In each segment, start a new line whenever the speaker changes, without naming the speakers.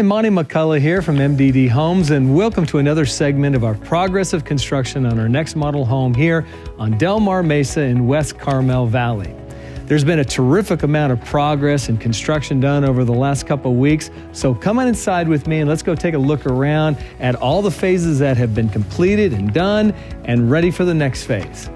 Hi, Monty McCullough here from MDD Homes, and welcome to another segment of our progress of construction on our next model home here on Del Mar Mesa in West Carmel Valley. There's been a terrific amount of progress and construction done over the last couple of weeks, so come on inside with me and let's go take a look around at all the phases that have been completed and done and ready for the next phase.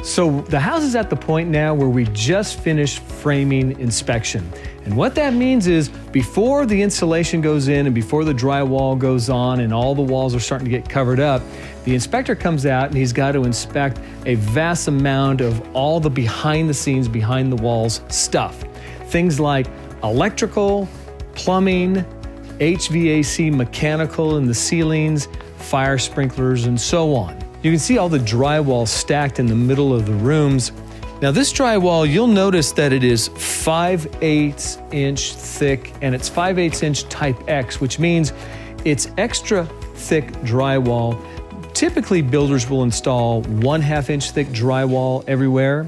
So the house is at the point now where we just finished framing inspection. And what that means is before the insulation goes in and before the drywall goes on and all the walls are starting to get covered up, the inspector comes out and he's got to inspect a vast amount of all the behind the scenes, behind the walls stuff. Things like electrical, plumbing, HVAC, mechanical in the ceilings, fire sprinklers, and so on. You can see all the drywall stacked in the middle of the rooms. Now this drywall, you'll notice that it is 5/8 inch thick and it's 5/8 inch type X, which means it's extra thick drywall. Typically builders will install 1/2 inch thick drywall everywhere,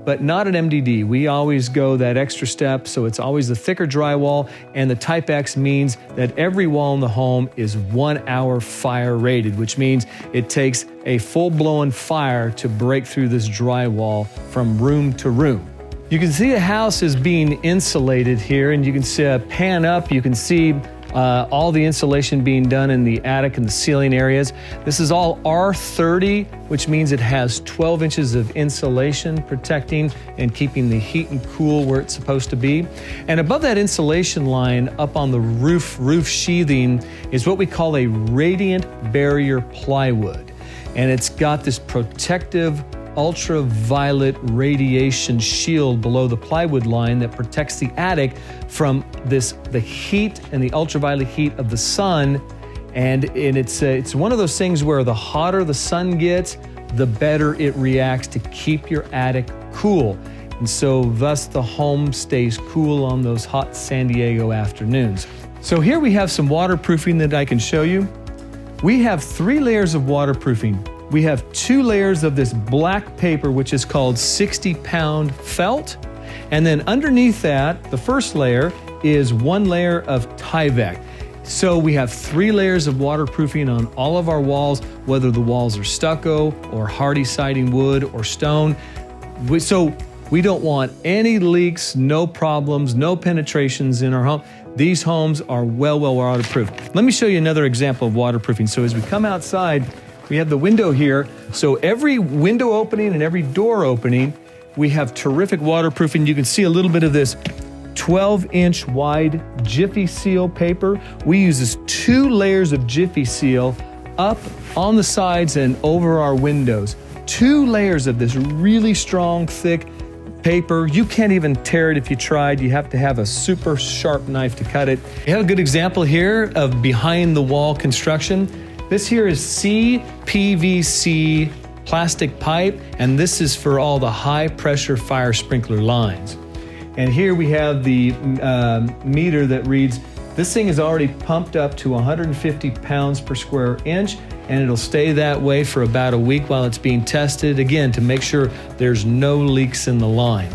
but not at MDD. We always go that extra step, so it's always the thicker drywall, and the type X means that every wall in the home is 1 hour fire rated, which means it takes a full-blown fire to break through this drywall from room to room. You can see the house is being insulated here, and you can see pan up, you can see all the insulation being done in the attic and the ceiling areas. This is all R30, which means it has 12 inches of insulation protecting and keeping the heat and cool where it's supposed to be. And above that insulation line, up on the roof sheathing, is what we call a radiant barrier plywood. And it's got this protective ultraviolet radiation shield below the plywood line that protects the attic from the heat and the ultraviolet heat of the sun. And it's one of those things where the hotter the sun gets, the better it reacts to keep your attic cool. And so thus the home stays cool on those hot San Diego afternoons. So here we have some waterproofing that I can show you. We have 3 layers of waterproofing. We have 2 layers of this black paper, which is called 60-pound felt. And then underneath that, the first layer is 1 layer of Tyvek. So we have 3 layers of waterproofing on all of our walls, whether the walls are stucco or hardy siding wood or stone. So we don't want any leaks, no problems, no penetrations in our home. These homes are well waterproof. Let me show you another example of waterproofing. So as we come outside, we have the window here. So every window opening and every door opening, we have terrific waterproofing. You can see a little bit of this 12-inch wide Jiffy Seal paper. We use this 2 layers of Jiffy Seal up on the sides and over our windows. 2 layers of this really strong, thick paper. You can't even tear it if you tried. You have to have a super sharp knife to cut it. We have a good example here of behind the wall construction. This here is CPVC plastic pipe, and this is for all the high pressure fire sprinkler lines. And here we have the meter that reads, this thing is already pumped up to 150 pounds per square inch, and it'll stay that way for about a week while it's being tested, again, to make sure there's no leaks in the line.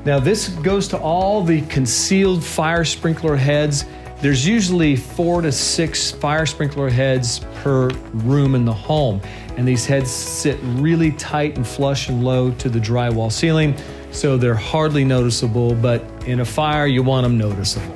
Now this goes to all the concealed fire sprinkler heads. There's usually 4 to 6 fire sprinkler heads per room in the home. And these heads sit really tight and flush and low to the drywall ceiling, so they're hardly noticeable, but in a fire, you want them noticeable.